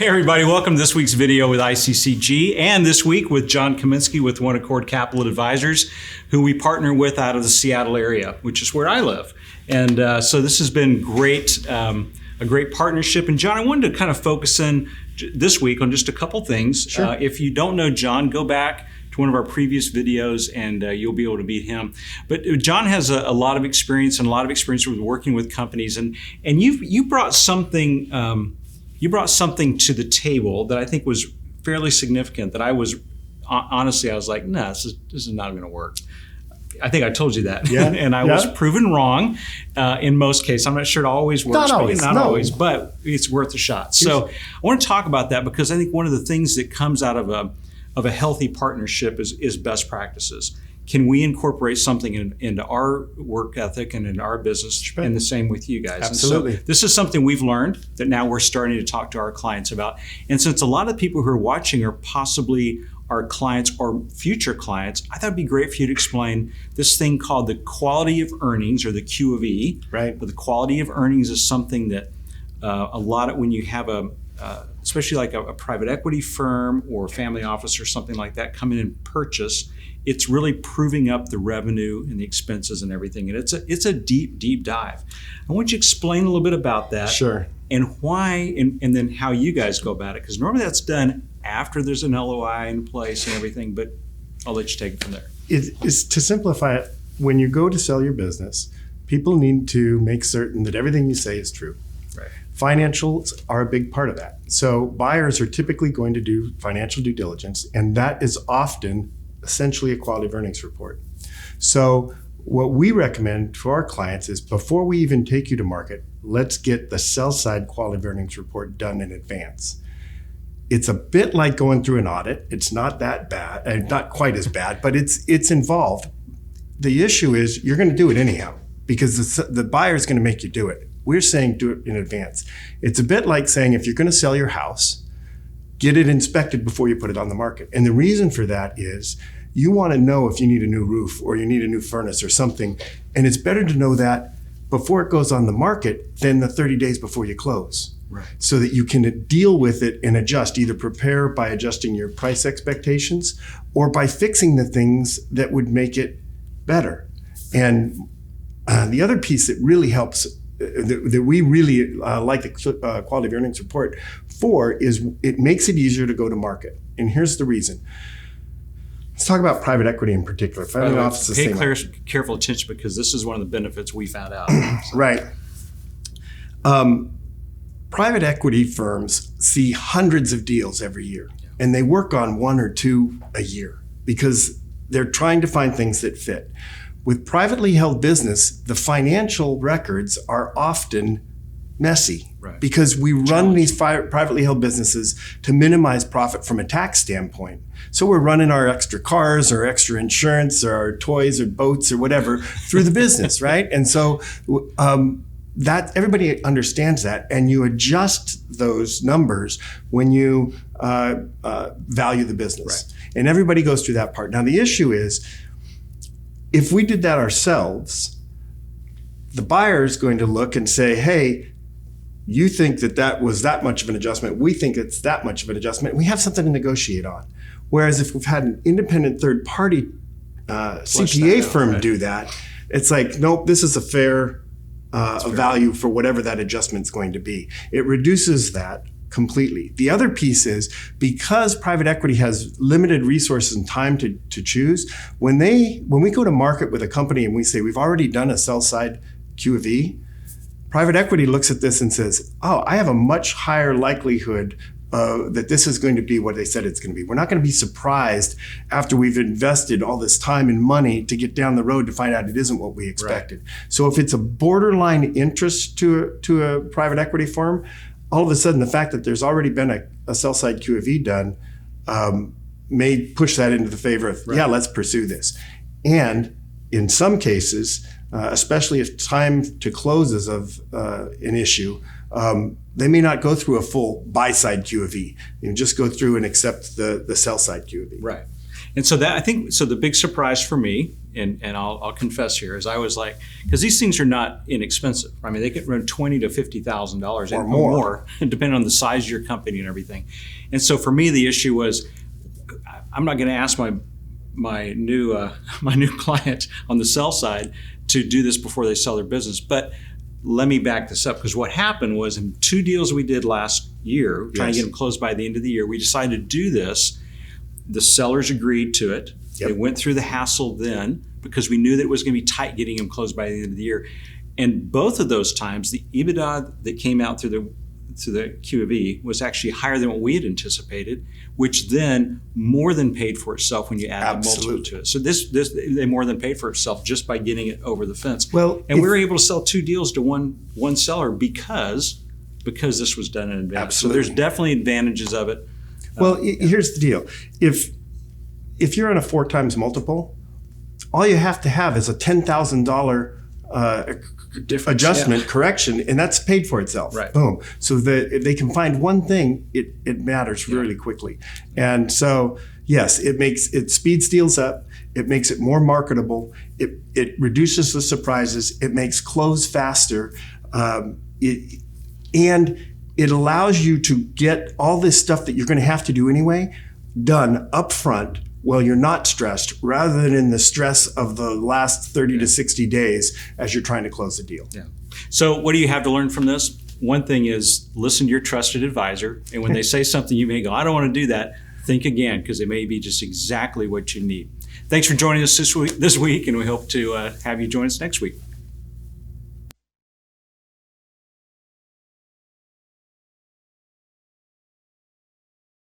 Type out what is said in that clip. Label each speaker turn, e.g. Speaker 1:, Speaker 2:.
Speaker 1: Hey everybody, welcome to this week's video with ICCG, and this week with John Kaminski with OneAccord Capital Advisors, who we partner with out of the Seattle area, which is where I live. And so this has been great, a great partnership. And John, I wanted to kind of focus in this week on just a couple things.
Speaker 2: Sure.
Speaker 1: If you don't know John, go back to one of our previous videos and you'll be able to meet him. But John has a lot of experience with working with companies, and you brought something to the table that I think was fairly significant. That I was honestly, I was like, no, this is not going to work. I think I told you that, and I was proven wrong in most cases. I'm not sure it always works, not always, but it's worth a shot. So I want to talk about that because I think one of the things that comes out of a healthy partnership is best practices. Can we incorporate something into our work ethic and into our business, and the same with you guys?
Speaker 2: Absolutely.
Speaker 1: And so this is something we've learned that now we're starting to talk to our clients about. And since a lot of people who are watching are possibly our clients or future clients, I thought it'd be great for you to explain this thing called the quality of earnings, or the QofE.
Speaker 2: Right.
Speaker 1: But the quality of earnings is something that when you have especially like a private equity firm or family office or something like that come in and purchase, it's really proving up the revenue and the expenses and everything. And it's a deep, deep dive. I want you to explain a little bit about that.
Speaker 2: Sure.
Speaker 1: And why, and then how you guys go about it. Because normally that's done after there's an LOI in place and everything, but I'll let you take it from there.
Speaker 2: To simplify it, when you go to sell your business, people need to make certain that everything you say is true.
Speaker 1: Right.
Speaker 2: Financials are a big part of that. So buyers are typically going to do financial due diligence, and that is often essentially a quality of earnings report. So what we recommend for our clients is, before we even take you to market, let's get the sell side quality of earnings report done in advance. It's a bit like going through an audit. It's not that bad, not quite as bad, but it's involved. The issue is you're going to do it anyhow because the buyer is going to make you do it. We're saying do it in advance. It's a bit like saying, if you're going to sell your house, get it inspected before you put it on the market. And the reason for that is you want to know if you need a new roof or you need a new furnace or something. And it's better to know that before it goes on the market than the 30 days before you close.
Speaker 1: Right.
Speaker 2: So that you can deal with it and adjust, either prepare by adjusting your price expectations or by fixing the things that would make it better. And the other piece that really helps, that we really like the quality of earnings report for, is it makes it easier to go to market. And here's the reason. Let's talk about private equity in particular. Family offices.
Speaker 1: Pay careful attention, because this is one of the benefits we found out.
Speaker 2: Right. Private equity firms see hundreds of deals every year, and they work on one or two a year because they're trying to find things that fit. With privately held business, the financial records are often messy,
Speaker 1: right,
Speaker 2: because we run these privately held businesses to minimize profit from a tax standpoint. So we're running our extra cars or extra insurance or our toys or boats or whatever through the business, right? And so that everybody understands that, and you adjust those numbers when you value the business. Right. And everybody goes through that part. Now the issue is, if we did that ourselves, the buyer is going to look and say, hey, you think that was that much of an adjustment. We think it's that much of an adjustment. We have something to negotiate on. Whereas if we've had an independent third party CPA firm do that, it's like, nope, this is a fair value for whatever that adjustment's going to be. It reduces that completely. The other piece is, because private equity has limited resources and time to choose, when we go to market with a company and we say we've already done a sell side QofE, private equity looks at this and says, oh, I have a much higher likelihood that this is going to be what they said it's going to be. We're not going to be surprised after we've invested all this time and money to get down the road to find out it isn't what we expected. Right. So if it's a borderline interest to a private equity firm, all of a sudden the fact that there's already been a sell-side QofE done may push that into the favor of, yeah, let's pursue this. And in some cases, especially if time to close is of an issue, they may not go through a full buy-side QofE. You just go through and accept the sell-side QofE.
Speaker 1: Right. And so that, I think, so the big surprise for me, and I'll confess here, is I was like, because these things are not inexpensive. I mean, they could run $20,000 to $50,000
Speaker 2: or more,
Speaker 1: depending on the size of your company and everything. And so for me, the issue was, I'm not going to ask my new client on the sell side to do this before they sell their business. But let me back this up, because what happened was, in 2 deals we did last year, trying to get them closed by the end of the year, we decided to do this. The sellers agreed to it.
Speaker 2: Yep.
Speaker 1: They went through the hassle then, because we knew that it was going to be tight getting them closed by the end of the year. And both of those times, the EBITDA that came out through the QofE was actually higher than what we had anticipated, which then more than paid for itself when you add the multiple to it. So this they more than paid for itself just by getting it over the fence.
Speaker 2: Well,
Speaker 1: and we were able to sell 2 deals to one seller because this was done in advance.
Speaker 2: Absolutely.
Speaker 1: So there's definitely advantages of it.
Speaker 2: Well, here's the deal. If you're on a 4 times multiple, all you have to have is a $10,000 adjustment, correction, and that's paid for itself.
Speaker 1: Right.
Speaker 2: Boom. So that if they can find one thing, it matters really quickly. And so, yes, it speeds deals up. It makes it more marketable. It reduces the surprises. It makes close faster. And it allows you to get all this stuff that you're going to have to do anyway done up front while you're not stressed, rather than in the stress of the last 30 to 60 days as you're trying to close a deal.
Speaker 1: Yeah. So what do you have to learn from this? One thing is, listen to your trusted advisor. And when they say something, you may go, I don't want to do that. Think again, because it may be just exactly what you need. Thanks for joining us this week, and we hope to have you join us next week.